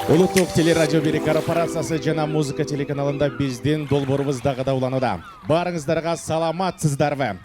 Улуттук телерадио бири корпорациясы жана музыка телеканалында биздин долбоорубуз дагы да уланууда. Барыңыздарга саламатсыздарбы?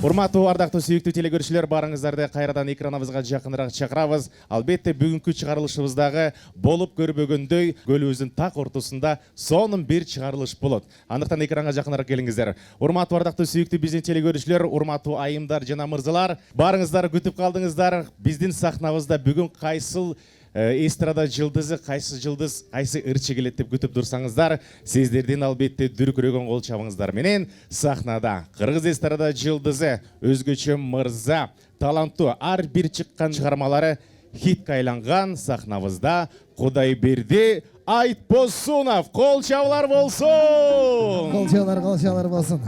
Урматтуу ардактуу сүйүктүү телекөрүүчүлөр, барыңыздарды кайрадан экраныбызга жакыныраак чакырабыз. Албетте бүгүнкү чыгарылышыбыздагы болуп көрбөгөндөй көлүбүздүн так ортосунда сонун бир чыгарылыш болот. Андыктан экранга жакыныраак келиңиздер. Урматтуу ардактуу сүйүктүү биздин телекөрүүчүлөр, урматтуу айымдар жана мырзалар, барыңыздар, күтүп калдыңыздар. Биздин сахнабызда бүгүн кайсыл эстрада жылдызы, кайсы жылдыз, кайсы ырчы келет деп күтүп турсаңыздар, сиздердин албетте дүркүрөгөн кол чабыңыздар менен сахнада кыргыз эстрада жылдызы, өзгөчө мырза, таланттуу, ар бир чыккан чыгармалары хитке айланган сахнабызда Кудайберди Айтбосунов. Кол чабуулар болсун. Кол чабуулар болсун.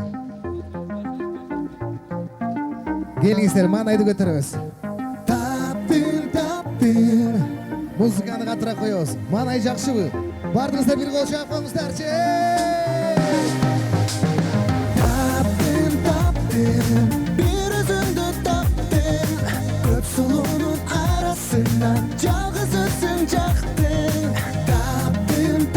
Келиңиздер, манайды көтөрөбүз. Таптын. Музыканы катыраак коебуз. Манай жакшыбы? Бардыңыздар бир кол чаап коюңуздарчы. Таптым, бир өзүңдү таптым. Көп сулуунун арасынан жалгыз өзүң жактың. Таптым,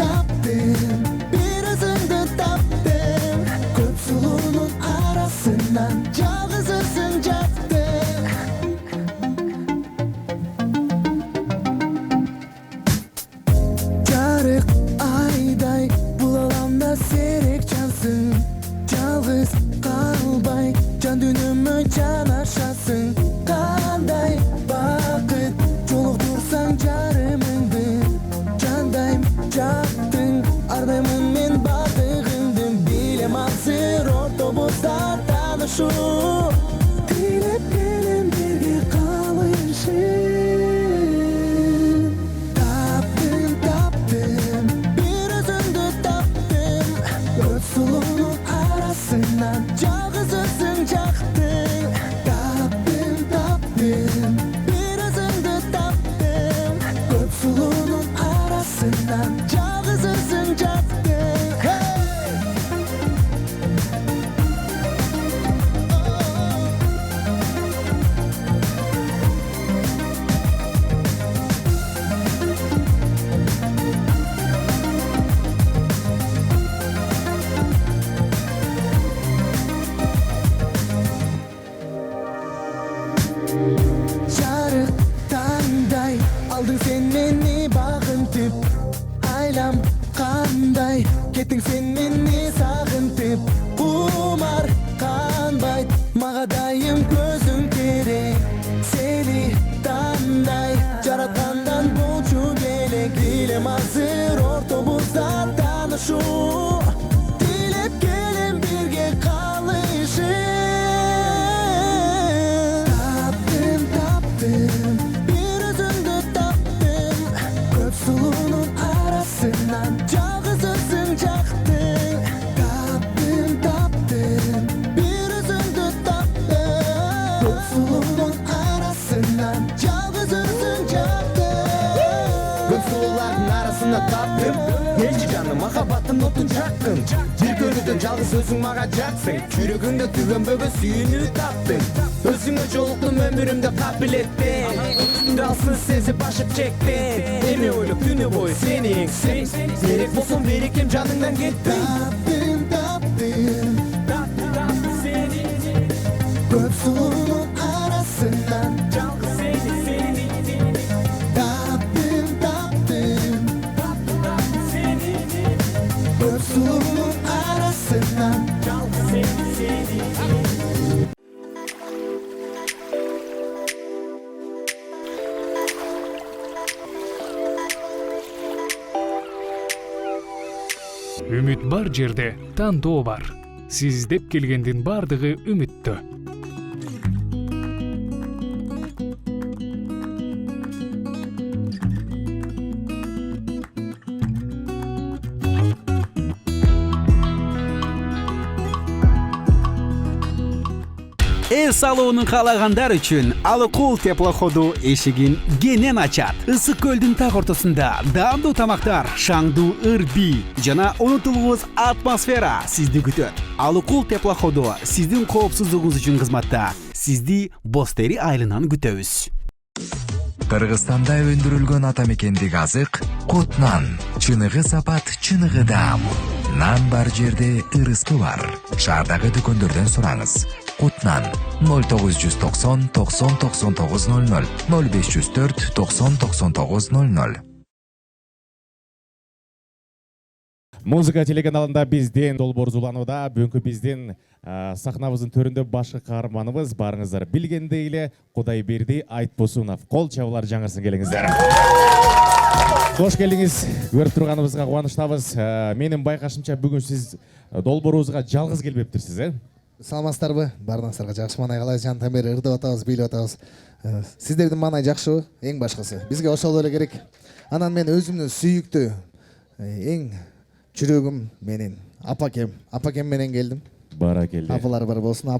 бир өзүңдү таптым. Көп сулуунун арасынан жалгыз өзүң жактың. Айдай булаламда серек жансың, жалгыз калбай жан дүнүмө жанашасың. Кандай бакыт жолуктурсаң жарымыңды, жандайм жактың, ардаймын мен бардыгыңды. Билем азыр ортобузда таанышуу, тилеп келем бирге калышып. Сулунун арасынан жалгыз өзүң жактың. Таптым, бир өзүңдү таптым. Көп сулуунун арасынан жалгыз өзүң жактың. Алдың сен мени багынтып, айлам кандай, кеттиң сен мени сагынтып. Кумар канбайт, мага дайым көзүң керек. Сени тандай, жараткандан болчу келек. Билем азыр ортобузда таанышуу, тилеп келем бирге калышып. Таптым, сулунун арасынан жалгыз өзүң жактың. Таптым, бир өзүңдү таптым. Көп сулунун арасынан жалгыз өзүң жактың. Көп сулуулардын арасында таптым, келчи жаным, махаббаттын отун жактым. Бир көнүдөн жалгыз өзүң мага жаксың. Жүрөгүңдө түгөнбөгөн сүйүүнү таптым. Өзүңө жолуктум өмүрүмдө кабилеттен, өзүңдү алсын сезип башып чектен. Эми ойлоп түнү бою сениңсиң, керек болсом берекем жаныңдан кеттим. Таптым, сени, көп сулуунун арасынан жалгыз сени. Таптым, сени, көп сулуунун арасынан жалгыз сени. Үмүт бар жерде тандоо бар. Сиз іздеп келгендин бардыгы үмүттө. Эс алууну каалагандар үчүн Алыкул теплоходу эшигин кенен ачат. Ысык көлдүн так ортосунда даамдуу тамактар, шаңдуу ыр-бий жана унутулгус атмосфера сизди күтөт. Алыкул теплоходу сиздин коопсуздугуңуз үчүн кызматта. Сизди Бостери айылынан күтөбүз. Кыргызстанда өндүрүлгөн атамекендик азык кут нан. Чыныгы сапат, чыныгы даам. Нан бар жерде ырыспы бар. Шаардагы дүкөндөрдөн сураңыз. Кут нан 0990 90 99 00 0504 90 99 00. Музыка телеканалында бизден долбоор уланууда. Бүгүнкү биздин сахнабыздын төрүндө башкы каарманыбыз барыңыздар билгендей эле Кудайберди Айтбосунов. Кол чабуулар жаңырсын, келиңиздер. Кош келдиңиз. Көрүп турганыбызга кубанычтабыз. Менин байкашымча бүгүн сиз долбоорубузга жалгыз келбептирсиз, Саламатсыздарбы? Баарыңыздарга жакшы маанай калайбыз. Жантан бери ырдап атабыз, бийлеп атабыз. Сиздердин маанай жакшыбы? Эң башкысы. Бизге ошол эле керек. Анан мен өзүмдүн сүйүктүү эң жүрөгүм менен апакем менен келдим. Баракелде. Апалар бар болсун.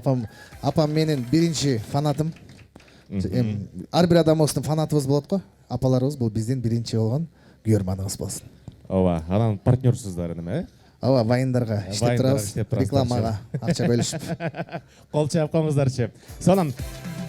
Апам менин биринчи фанатым. Ар бир адамыбыздын фанатыбыз болот го. Апаларыбыз бул биздин биринчи болгон күйөрманыбыз болсун. Ооба, анан партнерсуздар эми, Ооба, вайындарга иштеп турабыз, иштеп турасыздар. рекламага акча бөлүшүп. Кол чапканыңыздарчы. Сонун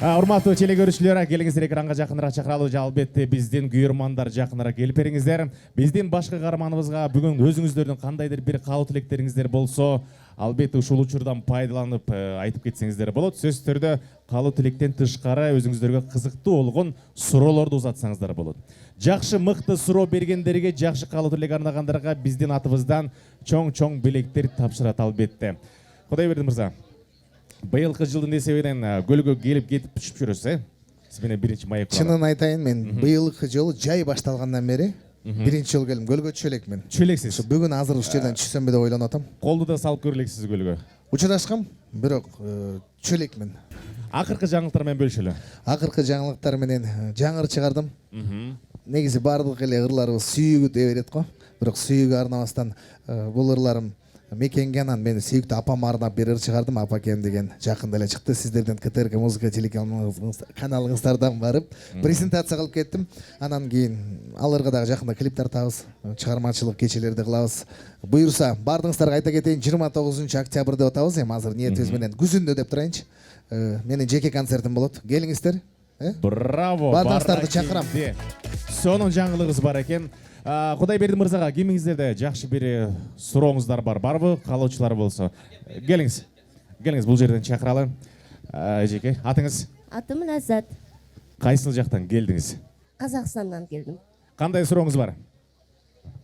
урматтуу телекөрүүчүлөр, келиңиздер экранга жакыныраак чакыралы. Албетте биздин күйөрмандар жакыныраак келип бериңиздер. Биздин башкы каарманыбызга бүгүн өзүңүздөрдүн кандайдыр бир каалоо тилектериңиздер болсо, албетте ушул учурдан пайдаланып айтып кетсеңиздер болот. Сөзсүз түрдө каалоо тилектен тышкары өзүңүздөргө кызыктуу болгон суроолорду узатсаңыздар болот. Жакшы мыкты суроо бергендерге, жакшы каалоо тилек арнагандарга биздин атыбыздан чоң белектер тапшырат албетте. Кудайберди мырза, быйылкы жылдын эсебинен көлгө келип кетип түшүп жүрөсүз, Сиз менен биринчи маек. Чынын айтайын, мен быйылкы жолу жай башталгандан бери биринчи жолу келдим. Көлгө түшө элекмин. Чөлексиз. Бүгүн азыр ушул жерден түшсөмбү деп ойлонуп атам. Колду да салып көрөлексиз көлгө. Учурашкам, бирок түшө элекмин. Акыркы жаңылыктар менен бөлүшөлү. Акыркы жаңылыктар менен жаңыр чыгардым. Негизи баардык эле ырларыбыз сүйүгү дей берет го. Бирок сүйүгү арнабастан бул ырларым мекенге, анан мен сүйүктүү апама арнап бир ыр чыгардым. Апакем деген жакында эле чыкты. Сиздердин КТРК музыка телеканалыңыздардан барып презентация кылып кеттим. Анан кийин ал ырга дагы жакында клип тартабыз, чыгармачылык кечелерди кылабыз. Буюрса, баардыгыңыздарга айта кетейин, 29 октябрь деп атабыз. Эми азыр ниетибиз менен күзүндө деп турайынчы. Менин жеке концертим болот. Келиңиздер. Браво. Баардыгыңыздарды чакырам. Сонун жаңылыгыңыз бар экен. Кудайберди мырзага кимиңиздерде жакшы бир сурооңуздар барбы? Каалоочулар болсо. Келиңиз. Келиңиз, бул жерден чакыралы. Эжеке, атыңыз? Атым Назат. Кайсыл жактан келдиңиз? Казакстандан келдим. Кандай сурооңуз бар?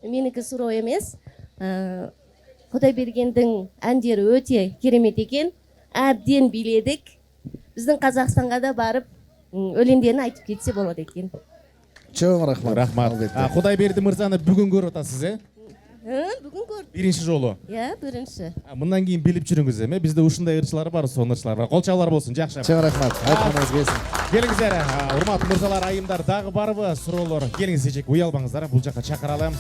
Меники суроо эмес. Кудайбергендин андери өтө керемет экен. Абден биледик. Биздин Казакстанга да барып, өлеңдерин айтып кетсе болот экен. Чоң рахмат. Рахмат. Кудайберди мырзаны бүгүн көрүп атасыз, Бүгүн көрдүм. Биринчи жолу. Биринчи. Мындан кийин билип жүрүңүз эми. Бизде ушундай ырчылар бар, сонун ырчылар бар. Кол чабуулар болсун, жакшы. Чоң рахмат. Айтканыңыз келсин. Келиңиздер, урматтуу мырзалар, айымдар, дагы барбы суроолор? Келиңиз эжеке, уялбаңыздар, бул жака чакыралы.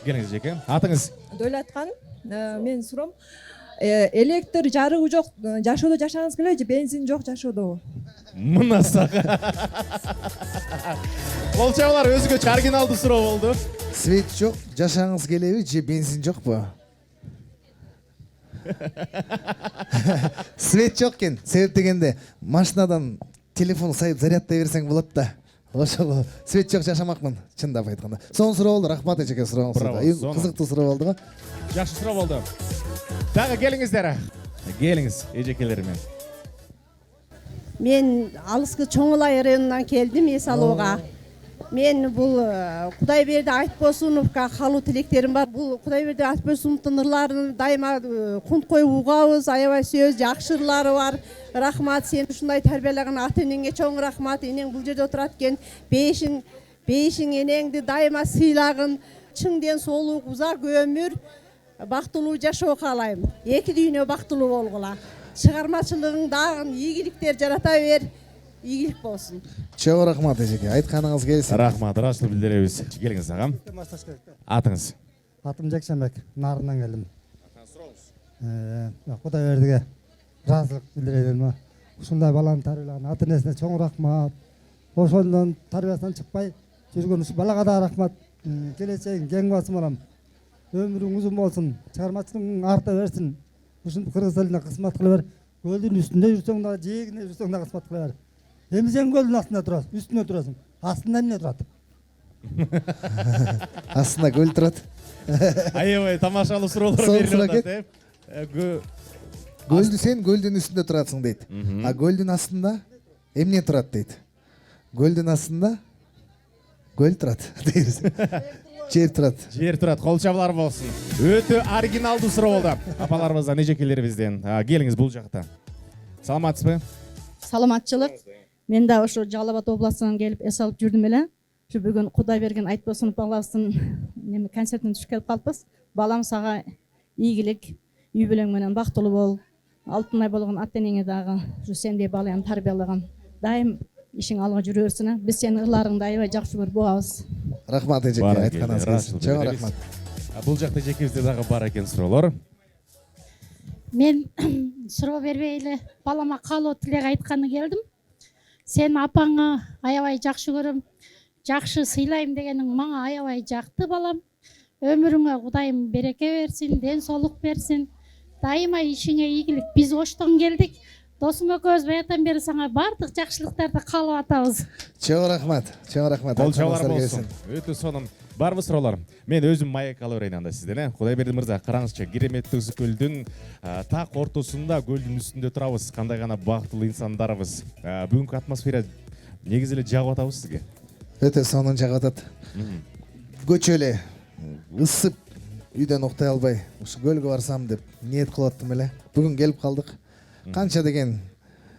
Келиңиз эжеке. Атыңыз? Дөлаткан. Мен суром. Электр жарыгы жок жашоодо жашагыңыз келеби же бензин жок жашоодобу? Мына сага. Кол чабуулар, өзгөчө оригиналдуу суроо болду. Свет жок жашагыңыз келеби же бензин жокпу? Свет жок экен. Себеп дегенде машинадан телефон сайып зарядтай берсең болот да. Ошол свет жок жашамакмын, чындап айтканда. Сонун суроо болду. Рахмат эжеке, сурооңузга. Кызыктуу суроо болду го. Жакшы суроо болду. Дагы келиңиздер. Келиңиз, эжекелермен. Мен алыскы Чоңулай районунан келдим, Эсалоого. Мен бул Кудайберди Айтбосуновго каалоо тилектерим бар. Бул Кудайберди Айтбосуновдун ырларын дайыма кунт коюп угабыз, аябай сөз, жакшы ырлары бар. Рахмат, сени ушундай тарбиялаган ата-энеңге чоң рахмат. Энең бул жерде отурат экен. Бейишиң энеңди дайыма сыйлагын. Чыңден соолук, узак өмүр, бактылуу жашоо каалайм. Эки дүйнө бактылуу болгула. Чыгармачылыгың дагы ийгиликтер жарата бер. Ийгилик болсун. Чоң рахмат эжеке. Айтканыңыз келсин. Рахмат, ыраазычылык билдиребиз. Келиңиз агам. Атыңыз? Атым Жакшанбек, Нарынан келдим. Кудайбердиге ыраазычылык билдирейин. Ушундай баланы тарбиялаган ата-энесине чоң рахмат. Ошондон тарбиясынан чыкпай жүргөн ушу балага да рахмат. Келечегиң кең болсун балам. Өмүрүң узун болсун. Чыгармачылыгың арта берсин. Ушинтип кыргыз элине кызмат кыла бер. Көлдүн үстүндө жүрсөң да, жээгинде жүрсөң да кызмат кыла бер. Эми сен көлдүн астында турасың, үстүнө турасың. астында эмне турат? астында көл турат. Аябай тамашалуу суроолор Сол берилип суроо атат, Көлдү сен көлдүн үстүндө турасың дейт. А көлдүн астында эмне турат дейт. Көлдүн астында көл турат дейбиз. Жер турат. Жер турат, кол чабуулар болсун. Өтө оригиналдуу суроо болду. Апаларыбыздан, эжекелерибизден. Келиңиз бул жакта. Саламатсызбы? Саламатчылык. Мен да ошо Жалал Абад областынан келип эс алып жүрдүм эле. Ушу бүгүн Кудайберген Айтбосунов балабыздын концертине түшүп келип калыппыз. Балам сага ийгилик, үй бүлөң менен бактылуу бол. Алтын ай болгон ата энеңе дагы ушу сендей баланы тарбиялаган. Дайым ишиң алга жүрө берсин. Биз сенин ырларыңды аябай жакшы көрүп угабыз. Рахмат эжеке, айтканыңыз үчүн. Чоң рахмат. Бул жакта эжекебизде дагы бар экен суроолор. Мен суроо бербей эле балама каалоо тилек айтканы келдим. Сен апаңы аябай жакшы көрөм. Жакшы сыйлайм дегениң мага аябай жакты балам. Өмүрүңө Кудайым береке берсин, ден соолук берсин. Дайыма ишиңе ийгилик. Биз Оштон келдик. Досуң экөөбүз баягыдан бери сага баардык жакшылыктарды каалап атабыз. Чоң рахмат. Чоң рахмат. Кол чабуулар болсун. Өтө сонун. Барбы суроолор? Мен өзүм маек алып берейин анда сизден, Кудайберди мырза, караңызчы, кереметтүү көлдүн так ортосунда, көлдүн үстүндө турабыз. Кандай гана бактылуу инсандарбыз. Бүгүнкү атмосфера негизи эле жагып атабыз сизге? Өтө сонун жагып атат. Көчө эле ысып үйдөн уктай албай, ушу көлгө барсам деп ниет кылып аттым эле. Бүгүн келип калдык. Канча деген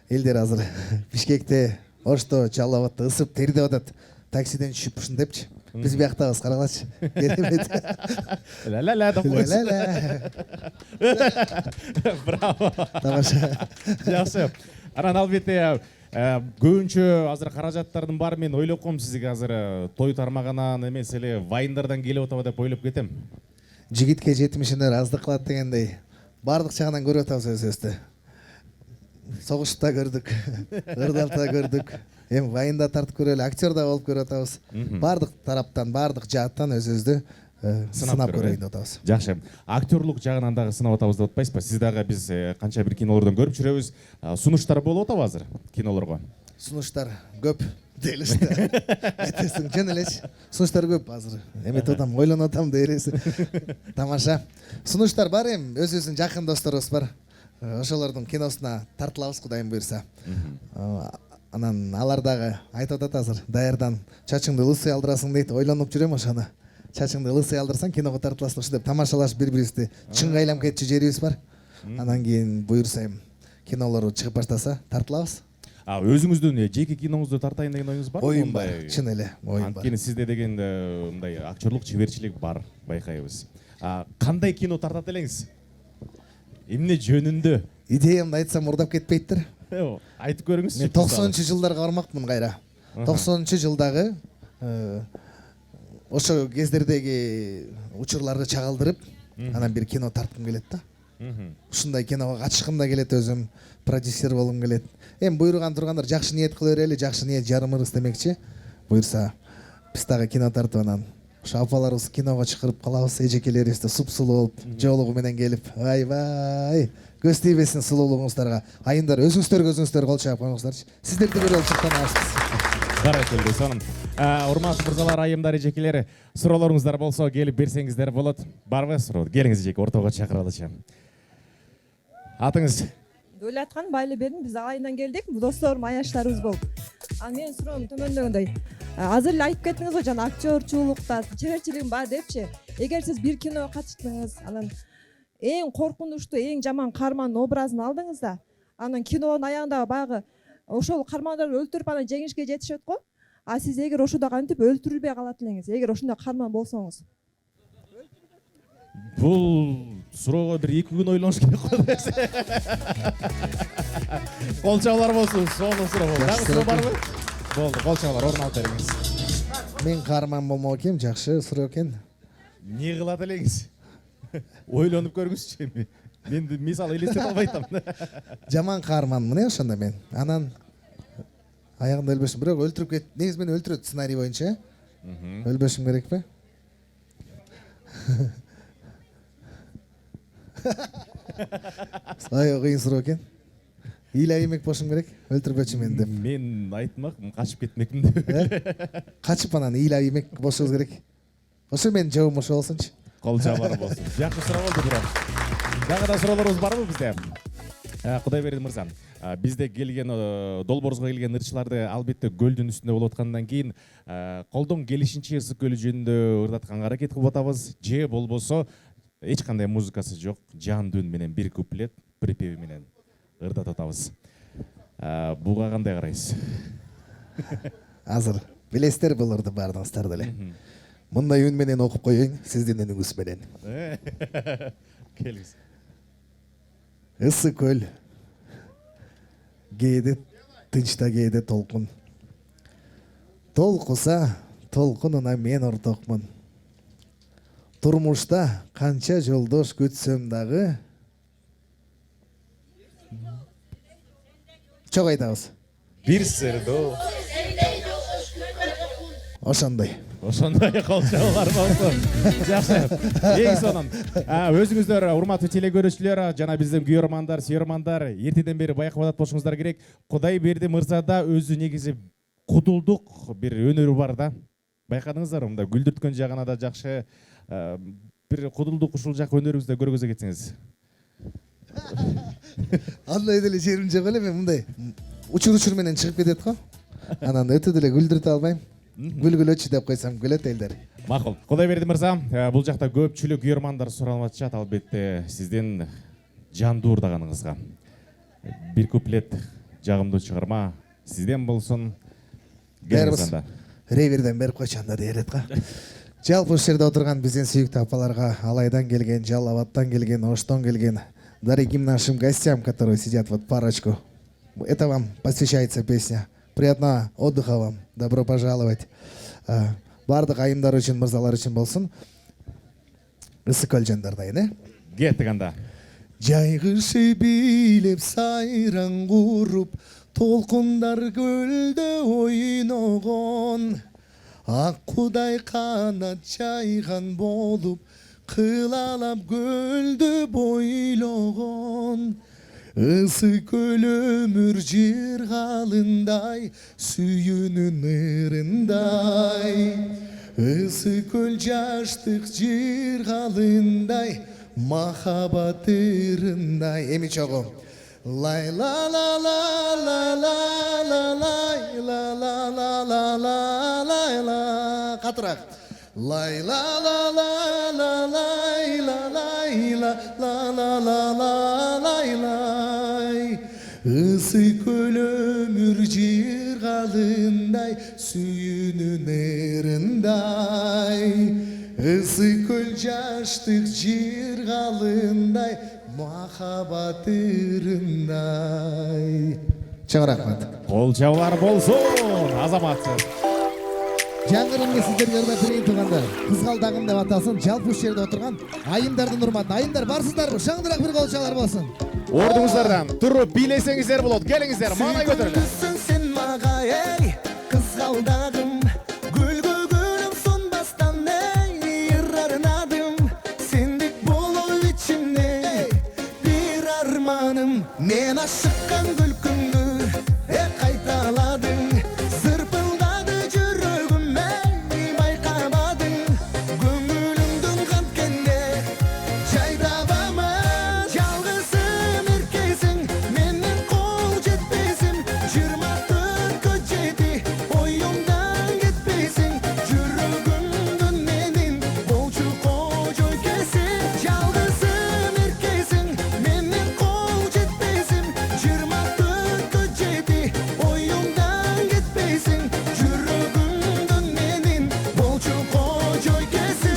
элдер азыр Бишкекте, Ошто, Жалал Абадта ысып тердеп атат. Таксиден түшүп ушинтепчи. Биз бияктабыз, карагылачы. Керемет. Ла-ла-ла деп койсун. Браво. Тамаша. Жакшы. Анан албетте көбүнчө азыр каражаттардын баары мен ойлоп коем сизге азыр той тармагынан эмес эле вайндардан келип атабы деп ойлоп кетем. Жигитке жетимишинер аздык кылат дегендей баардык жагынан көрүп атабыз өзүбүздү. Согушта көрдүк, ырдалта көрдүк. Эми вайында тартып көрөлү, актер да болуп көрүп атабыз. Баардык тараптан, баардык жааттан өзүбүздү сынап көрөйүн деп атабыз. Жакшы. Актерлук жагынан дагы сынап атабыз деп атпайсызбы? Сиз дагы биз канча бир кинолордон көрүп жүрөбүз. Сунуштар болуп атабы азыр кинолорго? Сунуштар көп делишти. Айтесиң жөн элечи. Сунуштар көп азыр. Эметип атам, ойлонуп атам дейбиз. Тамаша. Сунуштар бар эми, өзүбүздүн жакын досторубуз бар. Ошолордун киносуна тартылабыз Кудайым буйрса. Анан алар дагы айтып атат азыр, даярдан чачыңды лысый алдырасың дейт, ойлонуп жүрөм ошону. Чачыңды лысый алдырсаң киного тартыласың, ошо деп тамашалашып бири-бирибизди чыңгайлам кетчү жерибиз бар. Анан кийин буйрса эми кинолору чыгып баштаса тартылабыз. Өзүңүздүн жеке киноңузду тартайын деген оюңуз барбы? Оюм бар, чын эле, оюм бар. Анткени сизде деген мындай актерлук чеберчилик бар, байкайбыз. Кандай кино тартат элеңиз? Эмне жөнүндө? Идеямды айтсам мурдап кетпейттир. Айтып көрүңүзчү. Мен 90-жылдарга бармакмын кайра. 90-жылдагы ошо кездердеги учурларды чагылдырып, анан бир кино тарткым келет да. Ушундай киного катышкым да келет, өзүм продюсер болгум келет. Эми буйруган тургандар жакшы ниет кыла берели, жакшы ниет жарымырыз демекчи. Буйрса биз дагы кино тартып анан ошо апаларыбыз киного чакырып калабыз, эжекелерибизди суп-сулуу болуп, жоолугу менен келип, айбай, көз тийбесин сулуулугуңуздарга. Айымдар өзүңүздөр кол чаап коюңуздарчы. Сиздерди көрүп чыктанабыз. Баракелде, сонун. Урматтуу мырзалар, айымдар, эжекелер, суроолоруңуздар болсо келип берсеңиздер болот. Барбы суроо? Келиңиз эжеке, ортого чакыралычы. Атыңыз? Дөлаткан Байлыбердин, биз айынан келдик, досторум, аяштарыбыз болуп. Мен суроом төмөндөгөндөй. Азыр эле айтып кеттиңиз го, жана актёрчулукта чеберчилигим бар депчи. Эгер сиз бир киного катыштыңыз, анан эң коркунучтуу, эң жаман каармандын образын алдыңыз да, анан кинонун аягында баягы ошол каармандарды өлтүрүп анан жеңишке жетишет го. А сиз эгер ошондо кантип өлтүрүлбөй калат элеңиз, эгер ошондой каарман болсоңуз. Бул суроого бир 2 күн ойлонуш керек го десе. Кол чабуулар болсун, сонун суроо болду. Дагы суроо барбы? Болду, кол чабуулар, орун алып бериңиз. Мен каарман болмок экем, жакшы суроо экен. Эмне кылат элеңиз? Ойлонуп көрүңүзчү эми. Мен мисалы элестете албай атам. Жаман каарманмын ошондо мен. Анан аягында өлбөшүм, бирок өлтүрүп кет. Негизи мени өлтүрөт сценарий боюнча. Өлбөшүм керекпи? Ай, кыйын суроо экен. ыйлап иймек болушум керек, өлтүрбөчү мени деп. Мен айтмакмын, качып кетмекмин деп. Качып анан ыйлап иймек болушубуз керек. Ошо менин жообум ошо болсунчу. Кол жабары болсун. Жакшы суроо болду бирок. Дагы да суроолорубуз барбы бизде? Кудайберди мырза, бизде келген долбоорубузга келген ырчыларды албетте көлдүн үстүндө болуп аткандан кийин колдон келишинче ысык көлү жөнүндө ырдатканга аракет кылып атабыз. Же болбосо эч кандай музыкасы жок, жан дүн менен бир куплет, припеви менен ырдатып атабыз. Буга кандай карайсыз? Азыр билесиздер бул ырды баардыгыңыздар деле. Мындай үн менен окуп коеюн, сиздин үнүңүз менен. Келиңиз. Ысык көл, кээде тынчта, кээде толкун. Толкуса, толкунуна мен ортокмун. Турмушта канча жолдош күтсөм дагы чок айтабыз. Бир сырдоо. Ошондой. Ошондой колчалар болсун. Жакшы. Эң сонун. Өзүңүздөр урматтуу телекөрүүчүлөр жана биздин күйөрмандар, сүйөрмандар эртеден бери байкап атат болушуңуздар керек. Кудайберди мырзада өзү негизи кудулдук бир өнөрү бар да. Байкадыңыздар, мында гүлдүрткөн жагына да жакшы. Бир кудулдук ушул жак өнөрүңүздү көргөзө кетсеңиз. Андай деле жерим жок эле, мен мындай учур менен чыгып кетет го. Анан өтө деле гүлдүртө албайм. Гүлгүлөчү деп койсом күлөт элдер. Макул. Кудайберди мырза, бул жакта көпчүлүк күйөрмандар суралып атышат, албетте сиздин жандуу ырдаганыңызга. Бир куплет жагымдуу чыгарма сизден болсун. Бербиз. Реверден берип койчу анда деп элет го. Жалпы ушул жерде отурган биздин сүйүктүү апаларга, Алайдан келген, Жалал Абадтан келген, Оштон келген, дорогим нашим гостям, которые сидят вот парочку. Это вам посвящается песня. Приятного отдыха вам. Добро пожаловать. Бардык айымдар үчүн, мырзалар үчүн болсун. Ысык көл жандардайын, э? Кеттик анда. Жайгышы бийлеп сайран куруп, толкундар көлдө ойногон. Ак кудай канат жайган болуп, кылалап көлдү бойлогон. Ысык көл өмүр жыргалындай, сүйүүнүн ырындай. Ысык көл жаштык жыргалындай, махабат ырындай. Эми чогуу. Лай ла ла ла ла ла ла лай ла ла ла ла ла лай ла. Катыраак. Лай ла ла ла ла лай ла лай ла ла ла ла ла лай лай. Ысык көл өмүр жыргалындай, сүйүүнүн ырындай. Ысык көл жаштык жыргалындай, махабат ырындай. Чоң рахмат. Кол жабылар болсун, азаматсыз. Жаңырымды сіздерге ырдап берейин туугандар. Кызгалдагым деп аталсын, жалпы ушул жерде отурган айымдардын урматына. Айымдар барсыздарбы? Шаңдыраак бир кол чалар болсун. Ордуңуздардан туруп бийлесеңиздер болот. Келиңиздер, мана көтөрүлүңүз. Сен мага эй, кызгалдагым, гүлгө гүлүм сонбастан эй, ырарнадым. Сендик болуу ичимде бир арманым. Мен ашыккан күлкүңдү кайталадың. Сырпылдады жүрөгүм, эй, байкабадың. Көңүлүмдүн канткенде жайдабамы? Жалгызым эркесиң, менин кол жетпесим. 24 жети оюмдан кетпесиң. Жүрөгүмдүн менин болчу кожой кесиң. Жалгызым эркесиң, менин кол жетпесим. 24 жети оюмдан кетпесиң. Жүрөгүмдүн менин болчу кожой кесиң.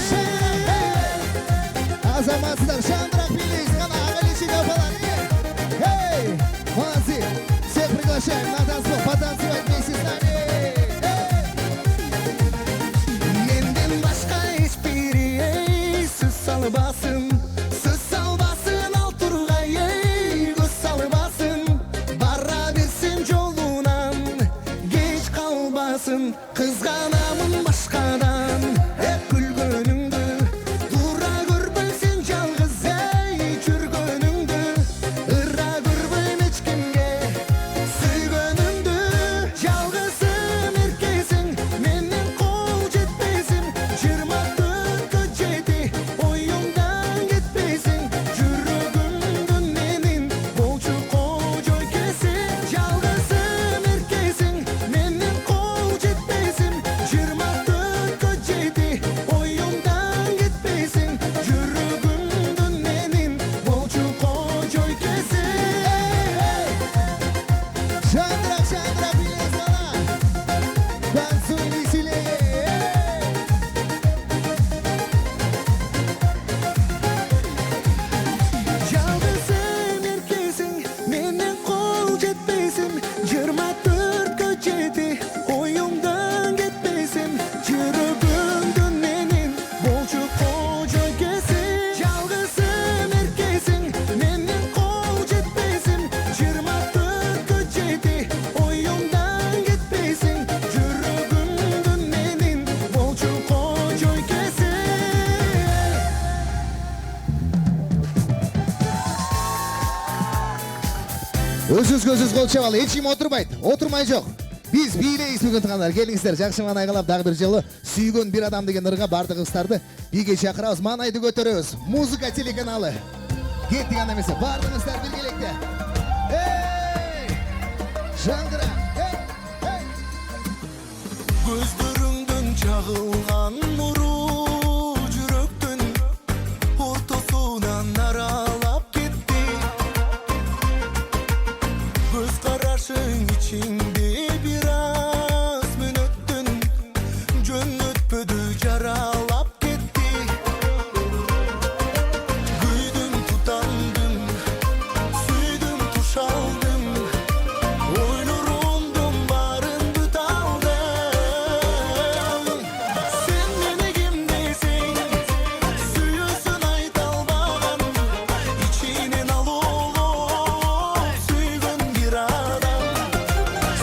Азаматсыздар, шаңдыраак бийлейсиз гана агылечине апалар. Эй, молодцы. Всех приглашаем на танцпол, потанцевать вместе с нами. Менден башка эч бири эй, сөз салбасын. Сөз салбасын ал тургай эй, көз салбасын. Бара берсин жолунан, кеч калбасын. Кызганамын башкадан, күлгөнүңдү. Тура көрбөйсүн жалгыз эй, жүргөнүңдү. Ыра көрбөйм эч кимге, Өзүз кол чабалы, эч ким отурбайт, отурмай жок. Биз бийлейбиз бүгүн тыңдагандар. Келиңиздер, жакшы маанай кылап дагы бир жолу сүйгөн бир адам деген ырга бардык кыздарды биге чакырабыз, маанайды көтөрөбүз. Музыка телеканалы. Кеттик анда эмесе, бардыгыңыздар биргеликте. Жандыра. Көздөрүңдөн чагылган нуру жүрөктүн ортосунан аралап кетти. Көз карашың ичиңде бир аз мүнөттүн жөн өтпөдү жаралап кетти. Күйдүм тутандым, сүйдүм туш алдым, ойлорумдун баарын бүт алдым. Сен мени ким десең, сүйүүсүн айта албаган, ичинен алуулуп сүйгөн бир адам.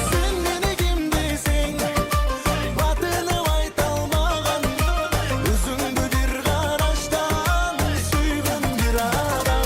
Сен мени ким десең, батынып айта албаган, өзүңдү бир караштан сүйгөн бир адам.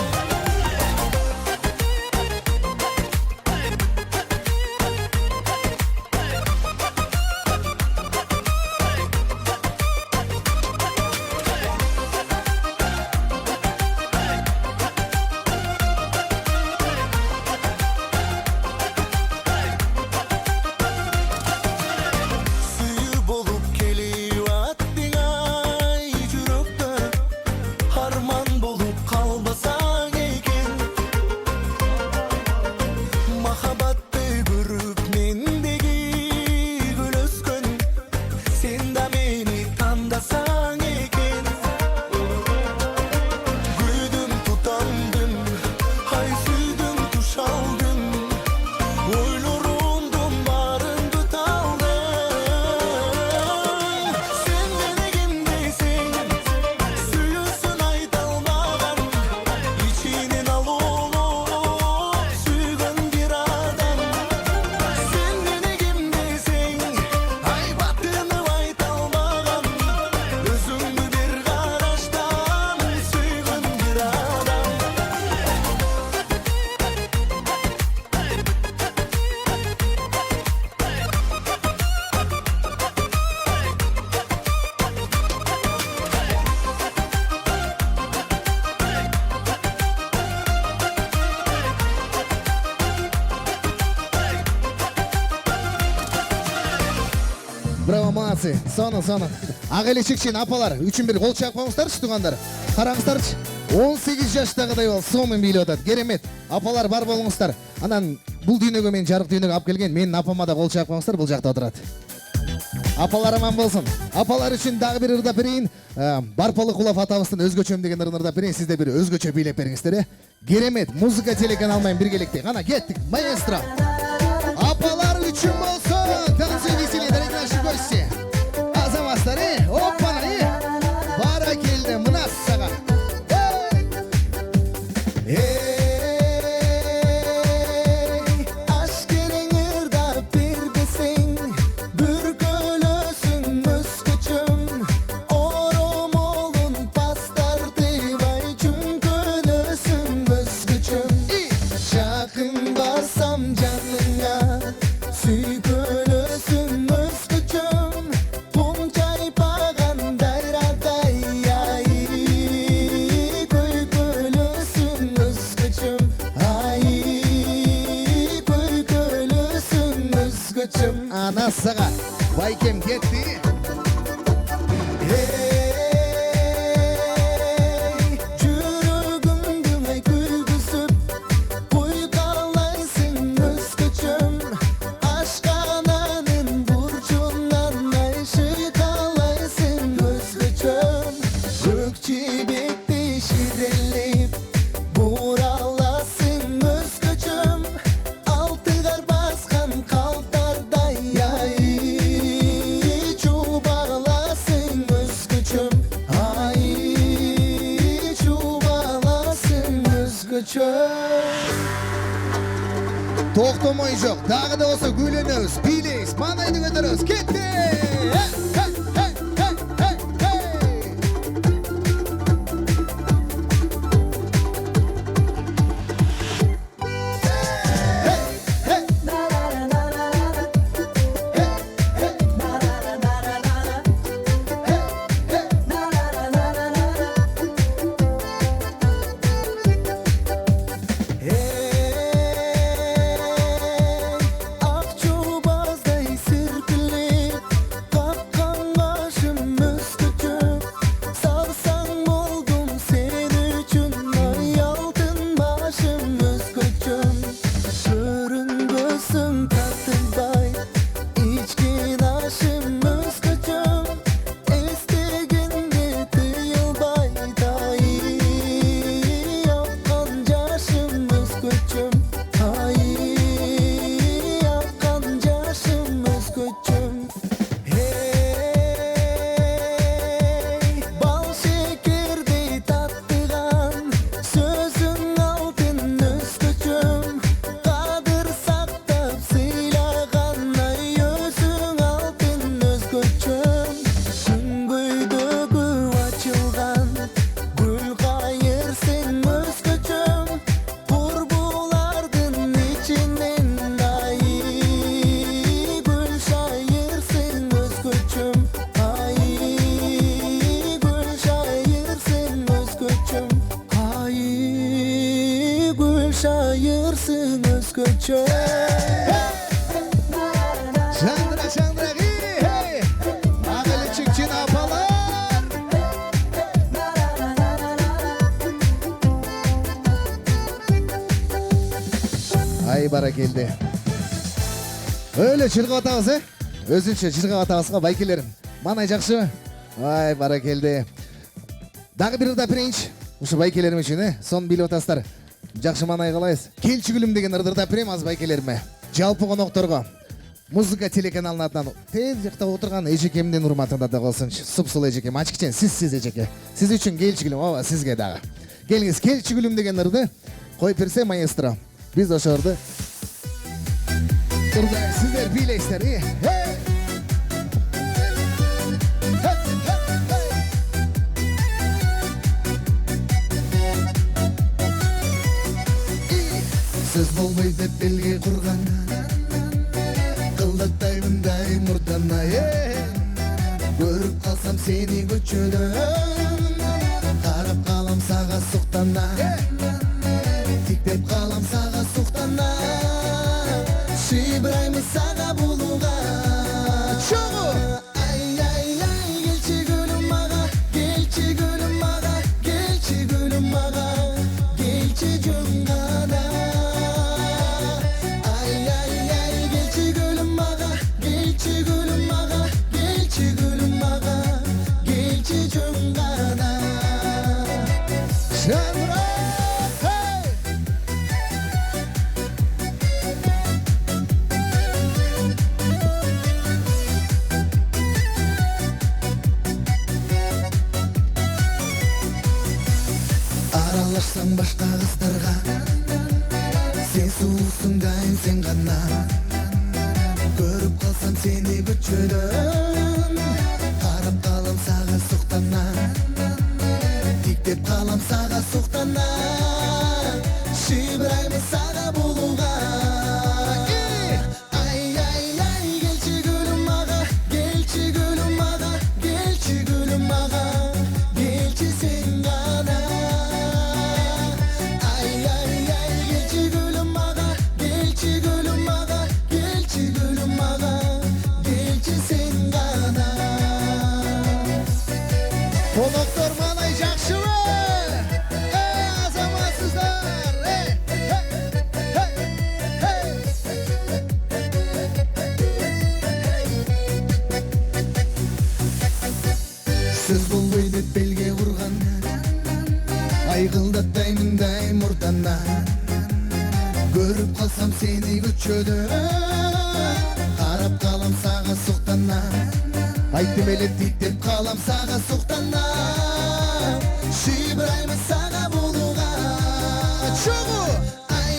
Сүйүү болуп келип аттың ай жүрөктө, арман болуп калбасаң экен. Махабатты көрүп мендеги күлөскөн, сен да мени тандасаң экен. Күйдүм тутандым, ай сүйдүм туш алдым, ойлорумдун баарын бүт алдым. Сен мени ким десең, сүйүүсүн айта албаган, ичинен алуулуп сүйгөн бир адам. Сен мени ким десең, ай батынып айта албаган, өзүңдү бир караштан сүйгөн бир адам. Браво, молодцы. Соны. Ак элечекчен апалар үчүн бир кол чаап коюңуздарчы туугандар. Караңыздарчы. 18 жаштагыдай бол сонун бийлеп атат. Керемет. Апалар бар болуңуздар. Анан бул дүйнөгө мен жарык дүйнөгө алып келген менин апама да кол чаап коюңуздар, бул жакта отурат. Апалар аман болсун. Апалар үчүн дагы бир ырдап берейин. Барпалы Кулов атабыздын өзгөчөм деген ырын ырдап берейин. Сизде бир өзгөчө бийлеп бериңиздер. Керемет. Музыка телеканалы менен биргеликте. Кана кеттик. Маэстро. Апалар үчүн болсун. Танцуй веселье, дорогие наши гости. Азаматтар, оппана, бара келди мына сага. Ашкерең ырдап бер десең, бүркөлөсүң өзгөчөм, оромолун пастартыбай жүмкөлөсүң өзгөчөм. Жакын барсам жаныңа, сүйкөлөсүң өзгөчөм, кум чайпаган дайрадай ай, көйкөлөсүң өзгөчөм, ай, көйкөлөсүң өзгөчөм. Ана сага байкем кетти. Жүрөгүмдү ай күлгүзүп, куйкалайсың өзгөчөм, ашкананын бурчунан ай шыйкалайсың өзгөчөм. Көк жибекти ширелеп, бураласың өзгөчөм, алтыгар баскан калтардай ай, чубаласың өзгөчөм, ай, чубаласың өзгөчөм. Токтомой жок, дагы да болсо күйлөнөбүз, бийлейбиз, маанайды көтөрөбүз. Кетти! тағдырсың өзгөчө. Шаңдыра, шаңдыра, хей! Ағылы чекчен апалар! Ай, бара келді. Өлі чырғап атағыз, Өзінше чырғап атағызға байкелерім. Манай жақшы. Ай, бара келді. Дағы бір ырда перейінші. Ұшы байкелерім үшін, сон білі отастар. Жақшы манай қалайыз. Келчі күлім деген ырдырда перем аз байкелеріме. Жалпы қонақтарға. Музыка телеканалының атынан тез жақта отырған Ежекемден урматында да қалсыншы. Сұп-сұл Ежекем, ачкичен, сіз Ежеке. Сіз үшін келчі күлім, ова, сізге дағы. Келіңіз, келчі күлім деген ырды қойып берсе маэстро. Біз ошы ырды. Сіздер билейсіздер, Сөз болмай деп белге құрған, қылдаттаймындай мұртана. Көріп қалсам сені көчөдөн, қарап қалам саға сұқтана. Тиктеп қалам саға сұқтана. Шибіраймыз саға болуға. Чоғы! Ай, келчі гүлім аға, келчі гүлім аға, келчі гүлім аға, келчі жонғана. Аралашсам башқа қыздарға, сен сұлусың дайын сен ғана. Көріп қалсам сені көчөдөн, қарап қалам саға сұқтана. Тиктеп қалам саға сұқтана. Шибіраймыз саға болуға. Ай, келчі гүлім аға, келчі гүлім аға, келчі гүлім аға, келчі сен ғана. Келчі гүлім аға, келчі гүлім аға, келчі гүлім аға, келчі сен ғана. Қонақтар манай жақшы ма? Азаматсыздар! Сөз болмай деп белге құрған, айқылдаттаймындай мұртана. Көріп қалсам сені көчөдөн, қарап қалам саға сұқтана. Айттым әлі тиктеп қалам саға сұқтана. Шибіраймыз саға болуға. Чоғы! Ай,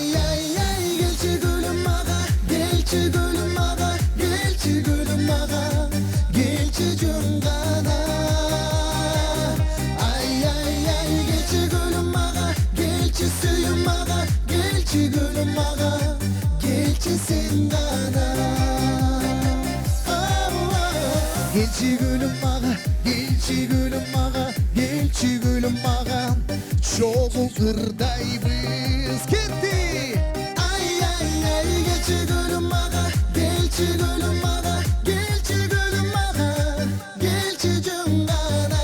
келчі гүлім аға, келчі гүлім аға, келчі гүлім аға, келчі жонғана. Келчі гүлім аға, келчі сүйім аға, келчі гүлім аға, келчі сен ғана. Келчі гүлім аға, келчі гүлім аға, келчі гүлім аға, чоғы ырдайбыз кетті. Ай, келчі гүлім аға, келчі гүлім аға, келчі гүлім аға, келчі жонғана.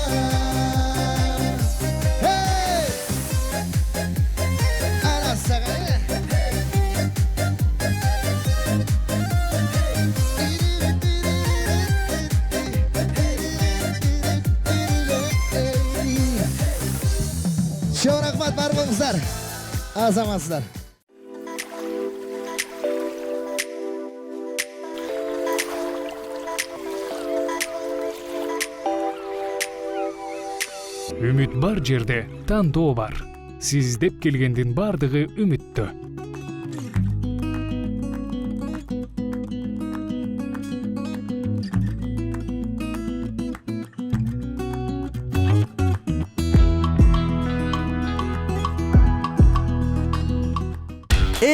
Шоу рахмат, бар болыңыздар. Азаматсыздар. Үміт бар жерде тандоо бар. Сіз деп келгендин бардығы үміттө.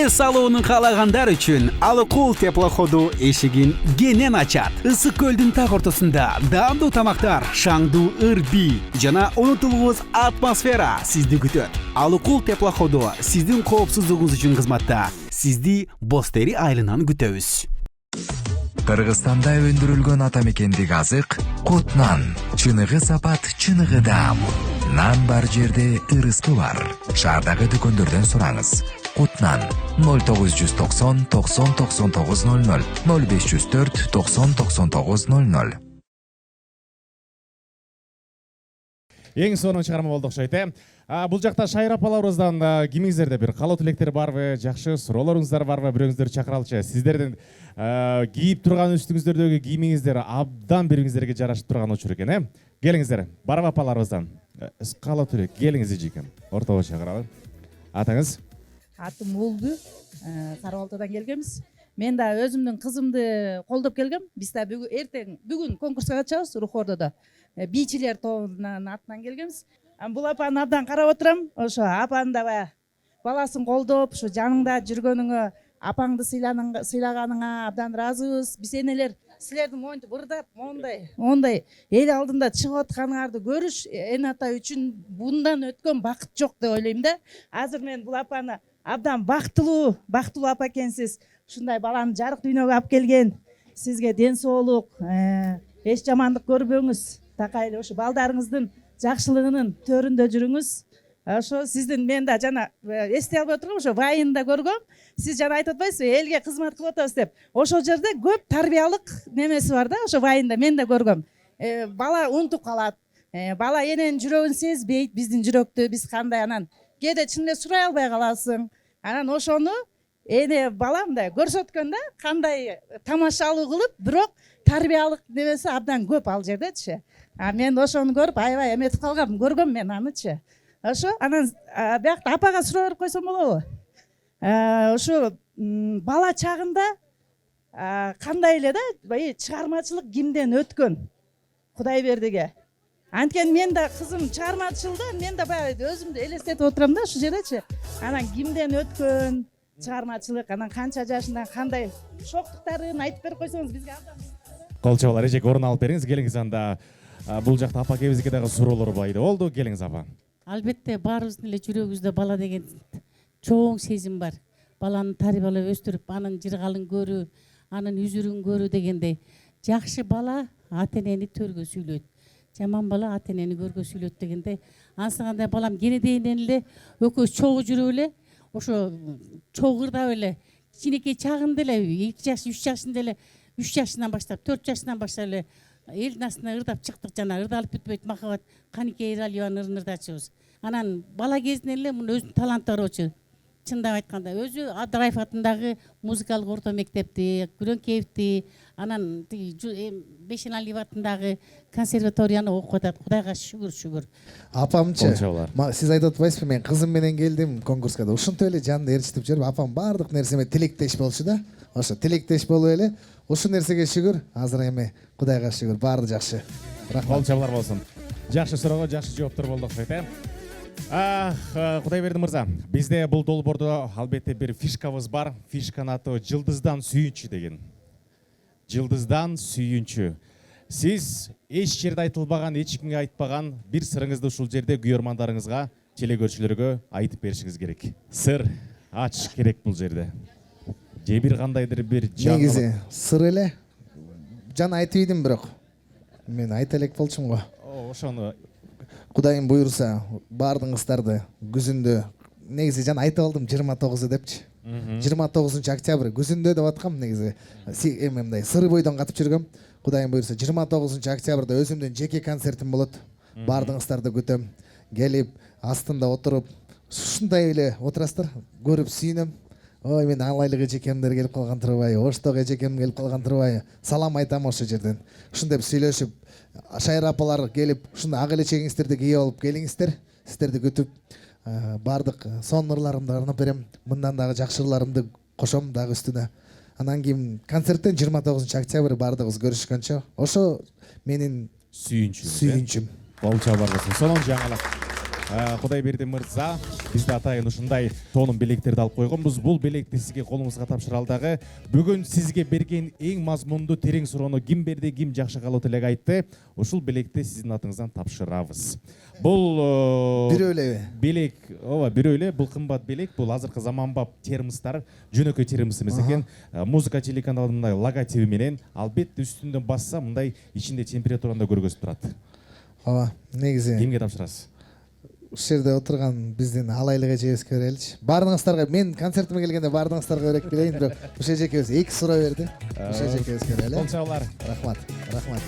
эс алуунун каалагандар үчүн Алыкул теплоходу эшигин кенен ачат. Ысык көлдүн так ортосунда даамдуу тамактар, шаңдуу ыр-бий жана унутулгус атмосфера сизди күтөт. Алыкул теплоходу сиздин коопсуздугуңуз үчүн кызматта. Сизди Бостери айылынан күтөбүз. Кыргызстанда өндүрүлгөн атамекендик азык кот нан. Чыныгы сапат, чыныгы даам. Нан бар жерде ырыскы бар. Шаардагы дүкөндөрдөн сураңыз. Кот нан 0990 90 99 00 0504 90 99 00. Ең сонун чыгарма болду окшойт. Бул жакта Шайыр апаларыбыздан кимиңиздерде бир калуу тилектер барбы, жакшы суроолоруңуздар барбы, бирөөңүздөрдү чакыралычы. Сиздердин кийип турган үстүңүздөрдөгү кийимиңиздер абдан бириңиздерге жарашып турган учур экен, Келиңиздер, барбы апаларыбыздан. Калуу тилек, келиңиз эжекем. Ортого чакыралы. Атыңыз? Атым Улду, Сары Балтадан келгенбиз. Мен да өзүмдүн кызымды колдоп келгем. Биз да бүгүн конкурска катышабыз Рухордодо. Бийчилер тобунун атынан келгенбиз. Бул апаны абдан карап отурам. Ошо апаны да баласын колдоп, ошо жаныңда жүргөнүңө, апаңды сыйлаганыңа абдан ыраазыбыз. Биз энелер силердин моюнтуп ырдап, мондай эл алдында чыгып атканыңарды көрүш эн ата үчүн bundan өткөн бакыт жок деп ойлойм да. Азыр мен бул апаны абдан бактылуу апа экенсиз. Ушундай баланы жарык дүйнөгө алып келген. Сизге ден соолук, эч жамандык көрбөңүз. Такайлы ошо балдарыңыздын жакшылыгынын төрүндө жүрүңүз. Ошо сиздин мен да жана эстей албай отургам, ошо вайында көргөм. Сиз жана айтып атпайсызбы, элге кызмат кылып атабыз деп. Ошол жерде көп тарбиялык немеси бар да, ошо вайында мен да көргөм. Бала унутуп калат. Бала эненин жүрөгүн сезбейт, биздин жүрөктү, биз кандай анан кээде чын эле сурай албай каласың. Анан ошону эне балам да көрсөткөн да, кандай тамашалуу кылып, бирок тарбиялык немеси абдан көп ал жердечи. Мен ошону көрүп аябай эметип калгам, көргөм мен анычы. Ошо анан биякта апага суроо берип койсом болобу? Ошо бала чагында кандай эле да, чыгармачылык кимден өткөн? Кудайбердиге. Анткени мен да кызым чыгармачылда, мен да баягы өзүмдү элестетип отурам да ушул жердечи. Анан кимден өткөн чыгармачылык, анан канча жашында кандай шоктуктарын айтып берип койсоңуз бизге абдан. Кол чабалар, эжек орун алып бериңиз, келиңиз анда. Бул жакта апа кебизге дагы суроолор байды болду. Келиңиз апа. Албетте баарыбыздын эле жүрөгүбүздө бала деген чоң сезим бар. Баланы тарбиялап өстүрүп, анын жыргалын көрүү, анын үзүрүн көрүү дегендей. Жакшы бала ата-энени төргө сүйлөйт. Жаман бала ата-энени көргө сүйлөйт дегендей. Ансыгандай балам кенедейинен эле экөөбүз чогуу жүрүп эле, ошо чогурдап эле, кичинекей чагында эле 2 жаш, 3 жашында эле, 3 жашынан баштап, 4 жашынан баштап эле элдин астына ырдап чыктык, жана ырдалып бүтпөйт махабат, Каникей Иралиеванын ырын ырдачыбыз. Анан бала кезинен эле муну өзүнүн таланты бар болчу. Чындап айтканда, өзү Абдыраев атындагы музыкалык орто мектепти, Күрөңкеевди, анан Бешеналиев атындагы консерваторияны окуп атат. Кудайга шүгүр. Апамчы, сиз айтып атпайсызбы, мен кызым менен келдим конкурска да. Ушунтип эле жанды ээрчитип жүрүп, апам баардык нерсеме тилектеш болчу да. Ошо тилектеш болуп эле, ушул нерсеге шүгүр, азыр эми Кудайга шүгүр, баары жакшы. Кол чабалар болсун. Жакшы суроого жакшы жооптор болду окшойт. Кудайберди мырза, бизде бул долбоордо албетте бир фишкабыз бар. Фишканын аты Жылдыздан сүйүнчү деген. Жылдыздан сүйүнчү. Сиз эч жерде айтылбаган, эч кимге айтпаган бир сырыңызды ушул жерде күйөрмандарыңызга, телекөрүүчүлөргө айтып беришиңиз керек. Сыр ачыш керек бул жерде. Же бир кандайдыр бир негизи сыр эле. Жана айтып идим, бирок мен айта элек болчумун го. Ошону Кудайым буйруса, баардыгыңыздарды күзүндө негизи жана айтып алдым 29 депчи. 29 октябрь күзүндө деп аткам негизи. Мындай сыры бойдон катып жүргөм. Кудайым буйруса 29 октябрда өзүмдүн жеке концертим болот. Баардыгыңыздарды күтөм. Келип, астында отуруп, ушундай эле отурасыздар, көрүп сүйүнөм. Ой, мен алайлык эжекемдер келип калган турбайбы, ошток эжекем келип калган турбайбы. Салам айтам ошол жерден. Ушундай сүйлөшүп, Шайыр апалар келип, ушундай ак элечегиңиздерди кийип алып келиңиздер. Сиздерди күтүп, баардык сонун ырларымды арнап берем. Мындан дагы жакшы ырларымды кошом дагы үстүнө. Анан кийин концерттен 29 октябрь баардыгыбыз көрүшкөнчө, ошо менин сүйүнчүм. Кол чабар болсун. Сонун жаңылык. Кудайберди мырза, бизде атайын ушундай тонун белектерди алып койгонбуз. Бул белекти сизге колуңузга тапшыра алдагы. Бүгүн сизге берген эң мазмундуу терең суроону ким берди, ким жакшы калуу тилек айтты. Ушул белекти сиздин атыңыздан тапшырабыз. Бул бирөө элеби? Белек, ооба, бирөө эле. Бул кымбат белек. Бул азыркы заманбап термостар, жөнөкөй термос эмес экен. Музыка телеканалынын мындай логотиби менен, албетте үстүндөн басса мындай ичинде температураны да көргөзүп турат. Ооба, негизи кимге тапшырасыз? Ушул жерде отурган биздин алайлык эжебизге береличи. Баарыңыздарга, мен концертиме келгенде баарыңыздарга берек билейин, бирок ушул эжекебиз 2 суроо берди. Ушул эжекебизге берели. Кол чабуулар. Рахмат. Рахмат.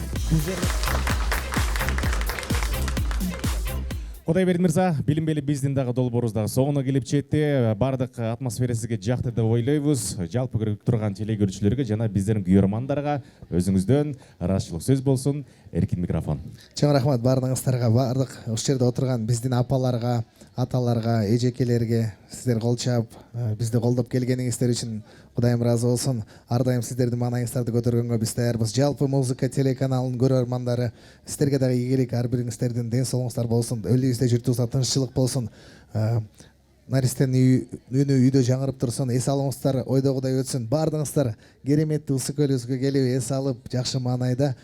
Кудайберди мырза, билинбели биздин дагы долбоорубуз дагы соңуна келип жетти. Бардык атмосфера сизге жакты деп ойлойбуз. Жалпы көрүп турган телекөрүүчүлөргө жана биздердин күйөрмандарга өзүңүздөн ыраазычылык сөз болсун. Эркин микрофон. Чоң рахмат баарыңыздарга, бардык ушул жерде отурган биздин апаларга, аталарга, эжекелерге, сиздер кол чаап, бизди колдоп келгениңиздер үчүн Кудайым ыраазы болсун. Ар дайым сиздердин маанайыңыздарды көтөргөнгө биз даярбыз. Жалпы музыка телеканалынын көрөрмандары, сиздерге дагы ийгилик, ар бириңиздердин ден соолуңуздар болсун. Өлүбүздө жүртүбүздө тынччылык болсун. Наристенин үнү үйдө жаңырып турсун. Эс алыңыздар ойдогудай өтсүн. Бардыңыздар кереметтүү ысык көлүбүзгө келип, эс алып, жакшы маанайда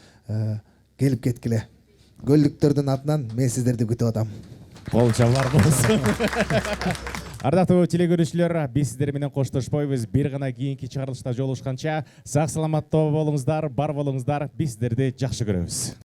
келип кеткиле. Көлдүктөрдүн атынан мен сиздерди күтүп атам. Кол чабуулар болсун. Ардактуу телекөрүүчүлөр, биз сиздер менен коштошпойбуз. Бир гана кийинки чыгарылышта жолугушканча сак саламаттуу болуңуздар, бар болуңуздар. Биз сиздерди жакшы көрөбүз.